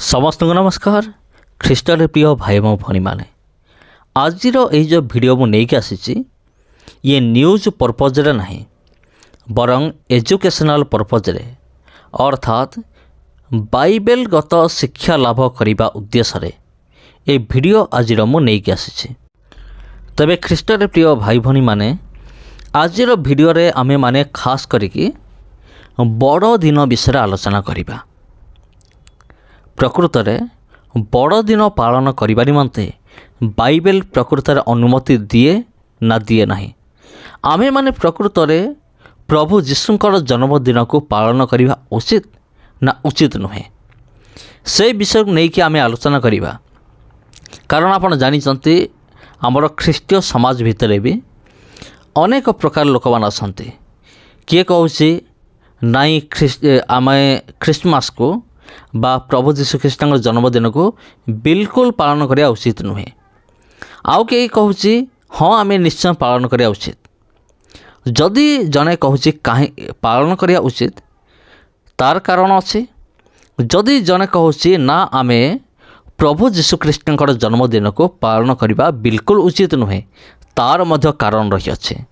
समस्त को नमस्कार। ख्रीष्टरे प्रिय भाई मो भनी माने आज जो वीडियो मु नहीं आसी ये न्यूज पर्पज रे नहीं बरं एजुकेशनल पर्पज रे अर्थात बाइबल गत शिक्षा लाभ करने उद्देश्य रे ये वीडियो आज मु नहीं आसी। तबे ख्रीष्टरे प्रिय भाई भनी माने आज वीडियो रे आमे माने खास करिकी बड़ दिन विषय आलोचना करिबा। प्रकृत में बड़ दिन पालन करने निमंते बाइबल प्रकृत में अनुमति दिए ना दिए नहीं। आमे माने प्रकृत में प्रभु जीशुंकर जन्मदिन को पालन करने उचित ना उचित नुहे से विषय को लेकिन आमे आलोचना करिबा। कारण आपण जानिचंती आमर ख्रीष्टीय समाज भितर भी अनेक प्रकार लोक मान आसंती। किए कहूँ नाई आमे ख्रीष्टमास को बा प्रभु जीशु ख्रीष्ट जन्मदिन को बिल्कुल पालन करिया उचित नुहे। आउ कई कहूँ हाँ आमे निश्चय पालन करिया उचित। जदि जने कहूँ कहीं पालन करिया उचित तार कारण अच्छे। जदि जने कहूँ ना आमे प्रभु जीशु ख्रीष्ट जन्मदिन को पालन करने बिल्कुल उचित नुहे तार मध्य कारण रही अच्छे।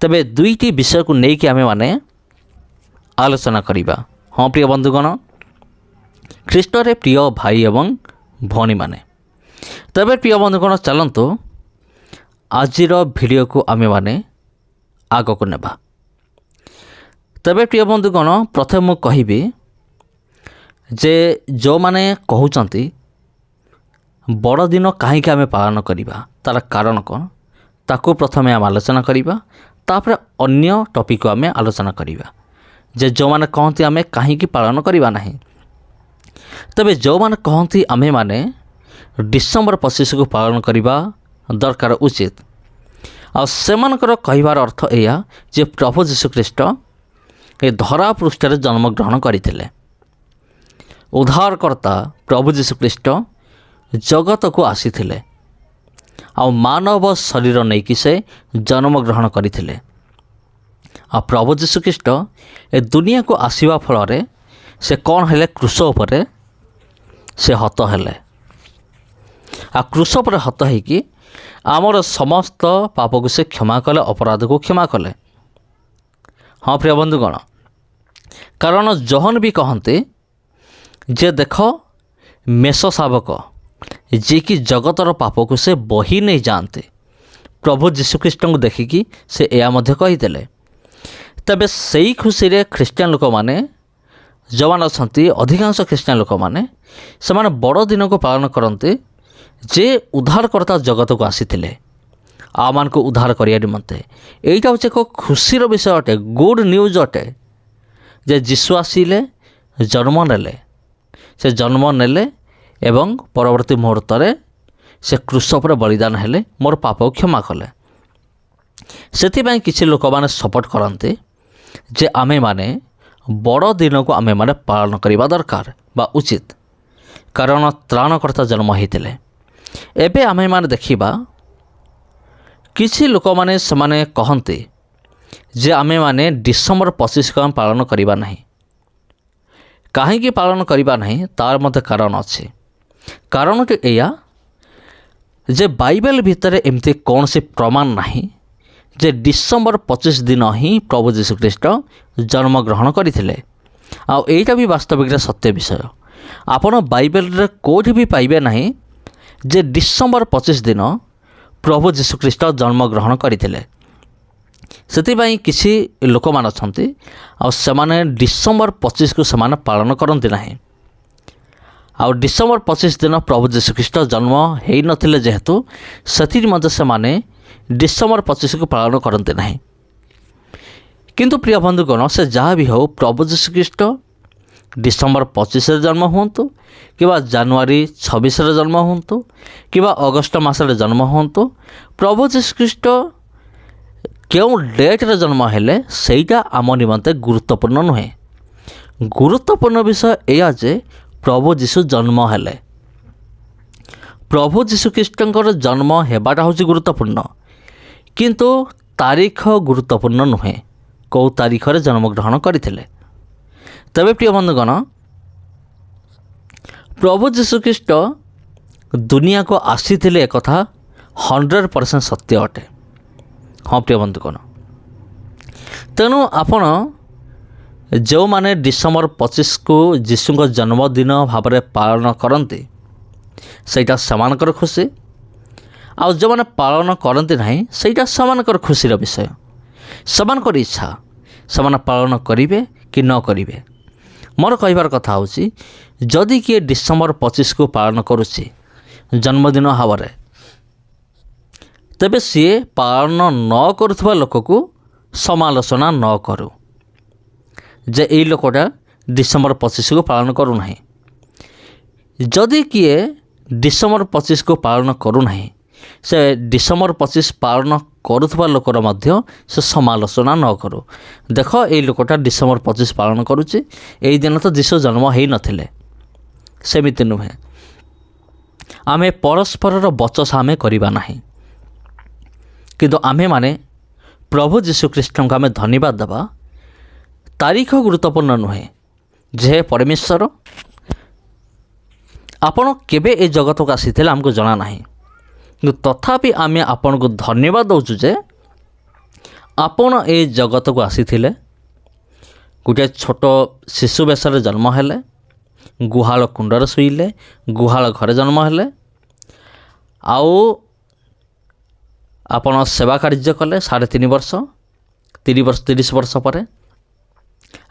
तबे दुईटी विषय को लेकिन आमे माने आलोचना करिबा। हाँ प्रिय बंधुगण ख्रीष्टरे प्रिय भाई एवं भौणी माने तबे प्रिय बंधुगण चलतु आजिर वीडियो को आमे माने आग को नेबा। तबे प्रिय बंधुगण प्रथम मु कहिबी जे जो माने कहउचंती बड़ दिन कहीं आमे पालन करिबा तार कारण कौन ताको प्रथमे आम आलोचना करिबा। तापर अन्य टॉपिक को आमे आलोचना करिबा जे जो माने कहती आमे कहीं पालन करिबा नहीं। तबे जो माने कहती आमे माने डिसेम्बर 25 को पालन करने दरकार उचित आ सेमानकर कहिबार अर्थ एया जे प्रभु जीशु ख्रीष्ट ए धरा पृष्ठ जन्म ग्रहण करते। उद्धारकर्ता प्रभु जीशु ख्रीष्ट जगत को आसीथिले आ मानव शरीर नहीं कि से जन्म ग्रहण करते। आ प्रभु जीशु ख्रीष्ट ए दुनिया को आसीबा फल से कौन हेले क्रूस उपरे से हत हेले। आ क्रूस पर हत होकि आमर समस्त पाप को से क्षमा कले अपराध को क्षमा कले। हाँ प्रिय बंधुगण कारण जहन भी कहते जे देख मेष शावक जी कि जगतर पाप को से बही नहीं जानते प्रभु जीशुख्रीष्ट को देखिकी से या मध्य कहीदेले। तबे सही खुशी रे ख्रीस्टियान लोक माने जो मान अच्छा अधिकांश ख्रीस्टियान लोक मैंने से बड़ दिन को पालन करते जे उद्धारकर्ता जगत को आसीथिले आ मान को उद्धार करिया निमंते। एटा हूँ एक खुशीर विषय अटे गुड न्यूज अटे जे जीशु आसिले जन्म नेले से जन्म नेले एवं परवर्ती मुहूर्त से क्रूस पर बलिदान हेले मोर पाप क्षमा कले। से किसी लोक मैंने सपोर्ट करते जे आमे माने बड़ दिन को आमे माने पालन करने दरकार बा उचित कारण त्राणकर्ता जन्म होते। एबे आमे माने देखिबा किछि लोक माने समाने कहते जे आमे माने डिसेम्बर 25 को पालन करबा नहीं। काहेकि पालन करबा नहीं तार मध्य कारण अच्छे। कारण टी एया जे बाइबल भितर एमती कौन से प्रमाण नहीं जे डिसेम्बर 25 दिन ही प्रभु जीशु ख्रीष्ट जन्म ग्रहण करते। आईटा भी वास्तविक सत्य विषय आपन बाइबल रे कोठी भी पाइबे नहीं जे डिसेम्बर 25 दिन प्रभु जीशु ख्रीष्ट जन्म ग्रहण करते। से किसी लोक मान अच्छे आ डिसेम्बर 25 को से पालन करते नहीं। आ डिसेम्बर 25 दिन प्रभु जीशु ख्रीष्ट जन्म हो नथिले जेहेतु से डिसेम्बर 25 को पालन करते नहीं। किंतु प्रिय बंधुगण से जहाँ भी हो प्रभु जीशु ख्रीष्ट डिसेम्बर 25 जन्म हूँ कि जनवरी 26 जन्म हूँ कि अगस्ट मसरे जन्म हूँ प्रभु जीशु ख्रीष्ट क्यों डेट रे जन्म हेले सेटा आम निमंते गुरुत्वपूर्ण नुहे। गुरुत्वपूर्ण विषय एया जे प्रभु जीशु जन्म हेले प्रभु जीशु ख्रीष्ट जन्म हेबाटा हूँ गुरुत्वपूर्ण किंतु तारीख गुरुत्वपूर्ण नुहे कौ तारीख रे जन्म ग्रहण करते। तबे प्रिय बंधुगण ପ୍ରଭୁ ଯୀଶୁଖ୍ରୀଷ୍ଟ ଦୁନିଆକୁ ଆସିଥିଲେ ଏକଥା 100% ସତ୍ୟ ଅଟେ। ହଁ ପ୍ରିୟ ବନ୍ଧୁଗଣ, ତେଣୁ ଆପଣ ଯେଉଁମାନେ ଡିସେମ୍ବର 25କୁ ଯୀଶୁଙ୍କ ଜନ୍ମଦିନ ଭାବରେ ପାଳନ କରନ୍ତି ସେଇଟା ସେମାନଙ୍କର ଖୁସି, ଆଉ ଯେଉଁମାନେ ପାଳନ କରନ୍ତି ନାହିଁ ସେଇଟା ସେମାନଙ୍କର ଖୁସିର ବିଷୟ, ସେମାନଙ୍କର ଇଚ୍ଛା, ସେମାନେ ପାଳନ କରିବେ କି ନ କରିବେ। ମୋର କହିବାର କଥା ହେଉଛି, ଯଦି କିଏ ଡିସେମ୍ବର 25କୁ ପାଳନ କରୁଛି ଜନ୍ମଦିନ ଭାବରେ, ତେବେ ସିଏ ପାଳନ ନ କରୁଥିବା ଲୋକକୁ ସମାଲୋଚନା ନ କରୁ ଯେ ଏଇ ଲୋକଟା ଡିସେମ୍ବର 25କୁ ପାଳନ କରୁନାହିଁ। ଯଦି କିଏ ଡିସେମ୍ବର 25କୁ ପାଳନ କରୁନାହିଁ, ସେ ଡିସେମ୍ବର 25 ପାଳନ କରୁଥିବା ଲୋକର ମଧ୍ୟ ସେ ସମାଲୋଚନା ନ କରୁ। ଦେଖ, ଏଇ ଲୋକଟା ଡିସେମ୍ବର 25 ପାଳନ କରୁଛି, ଏଇ ଦିନ ତ ଯୀଶୁ ଜନ୍ମ ହୋଇନଥିଲେ। ସେମିତି ନୁହେଁ। ଆମେ ପରସ୍ପରର ବଚସା ଆମେ କରିବା ନାହିଁ, କିନ୍ତୁ ଆମେମାନେ ପ୍ରଭୁ ଯୀଶୁଖ୍ରୀଷ୍ଟଙ୍କୁ ଆମେ ଧନ୍ୟବାଦ ଦେବା। ତାରିଖ ଗୁରୁତ୍ୱପୂର୍ଣ୍ଣ ନୁହେଁ। ଯେ ପରମେଶ୍ୱର, ଆପଣ କେବେ ଏ ଜଗତକୁ ଆସିଥିଲେ ଆମକୁ ଜଣା ନାହିଁ, କିନ୍ତୁ ତଥାପି ଆମେ ଆପଣଙ୍କୁ ଧନ୍ୟବାଦ ଦେଉଛୁ ଯେ ଆପଣ ଏ ଜଗତକୁ ଆସିଥିଲେ, ଗୋଟିଏ ଛୋଟ ଶିଶୁ ବେଶରେ ଜନ୍ମ ହେଲେ, ଗୁହାଳ କୁଣ୍ଡରେ ଶୋଇଲେ, ଗୁହାଳ ଘରେ ଜନ୍ମ ହେଲେ, ଆଉ ଆପଣ ସେବା କାର୍ଯ୍ୟ କଲେ 3.5 ବର୍ଷ, 30 ବର୍ଷ ପରେ,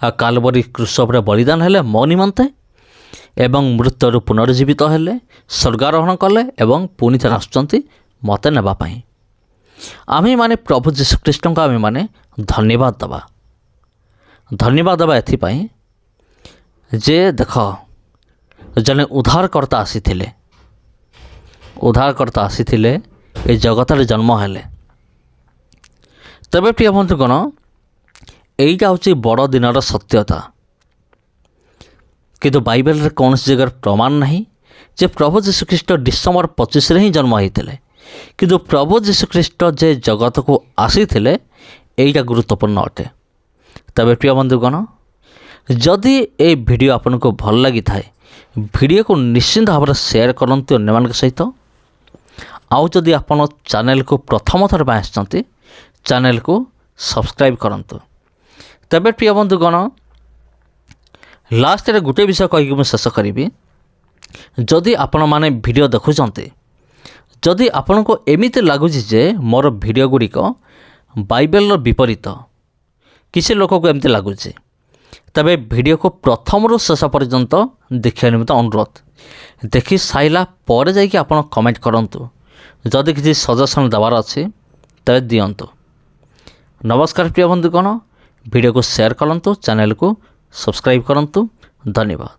ଆଉ କାଲବରୀ କ୍ରୁଶ ଉପରେ ବଳିଦାନ ହେଲେ ମୋ ନିମନ୍ତେ, ଏବଂ ମୃତ୍ୟୁରୁ ପୁନର୍ଜୀବିତ ହେଲେ, ସ୍ୱର୍ଗାରୋହଣ କଲେ ଏବଂ ପୁଣି ଥରେ ଆସୁଛନ୍ତି ମୋତେ ନେବା ପାଇଁ। ଆମେମାନେ ପ୍ରଭୁ ଯୀଶୁଖ୍ରୀଷ୍ଟଙ୍କୁ ଆମେମାନେ ଧନ୍ୟବାଦ ଦେବା। ଧନ୍ୟବାଦ ଦେବା ଏଥିପାଇଁ ଯେ ଦେଖ, ଜଣେ ଉଦ୍ଧାରକର୍ତ୍ତା ଆସିଥିଲେ, ଏ ଜଗତରେ ଜନ୍ମ ହେଲେ। ତେବେ ପ୍ରିୟ ବନ୍ଧୁଗଣ, ଏଇଟା ହେଉଛି ବଡ଼ ଦିନର ସତ୍ୟତା। କିନ୍ତୁ ବାଇବେଲରେ କୌଣସି ଜାଗାରେ ପ୍ରମାଣ ନାହିଁ ଯେ ପ୍ରଭୁ ଯୀଶୁଖ୍ରୀଷ୍ଟ ଡିସେମ୍ବର 25ରେ ହିଁ ଜନ୍ମ ହୋଇଥିଲେ। କିନ୍ତୁ ପ୍ରଭୁ ଯୀଶୁଖ୍ରୀଷ୍ଟ ଯେ ଜଗତକୁ ଆସିଥିଲେ, ଏଇଟା ଗୁରୁତ୍ୱପୂର୍ଣ୍ଣ ଅଟେ। ତେବେ ପ୍ରିୟ ବନ୍ଧୁଗଣ, ଯଦି এই ଭିଡ଼ିଓ ଆପଣଙ୍କୁ ଭଲ ଲାଗିଥାଏ, ଭିଡ଼ିଓକୁ ନିଶ୍ଚିନ୍ତ ଭାବରେ ସେୟାର କରନ୍ତୁ ଅନ୍ୟମାନଙ୍କ ସହିତ। ଆଉ ଯଦି ଆପଣ ଚ୍ୟାନେଲକୁ ପ୍ରଥମ ଥର ପାଇଁ ଆସିଛନ୍ତି, ଚ୍ୟାନେଲକୁ ସବସ୍କ୍ରାଇବ୍ କରନ୍ତୁ। ତେବେ ପ୍ରିୟ ବନ୍ଧୁଗଣ, ଲାଷ୍ଟରେ ଗୋଟେ ବିଷୟ କହିକି ମୁଁ ଶେଷ କରିବି। ଯଦି ଆପଣମାନେ ଭିଡ଼ିଓ ଦେଖୁଛନ୍ତି, ଯଦି ଆପଣଙ୍କୁ ଏମିତି ଲାଗୁଛି ଯେ ମୋର ଭିଡ଼ିଓ ଗୁଡ଼ିକ ବାଇବେଲର ବିପରୀତ, କିଛି ଲୋକକୁ ଏମିତି ଲାଗୁଛି, ତେବେ ଭିଡ଼ିଓକୁ ପ୍ରଥମରୁ ଶେଷ ପର୍ଯ୍ୟନ୍ତ ଦେଖିବା ନିମନ୍ତେ ଅନୁରୋଧ। ଦେଖି ସାରିଲା ପରେ ଯାଇକି ଆପଣ କମେଣ୍ଟ କରନ୍ତୁ। ଯଦି କିଛି ସଜେସନ୍ ଦେବାର ଅଛି ତେବେ ଦିଅନ୍ତୁ। ନମସ୍କାର ପ୍ରିୟ ବନ୍ଧୁଗଣ, ଭିଡ଼ିଓକୁ ସେୟାର କରନ୍ତୁ, ଚ୍ୟାନେଲକୁ ସବସ୍କ୍ରାଇବ୍ କରନ୍ତୁ। ଧନ୍ୟବାଦ।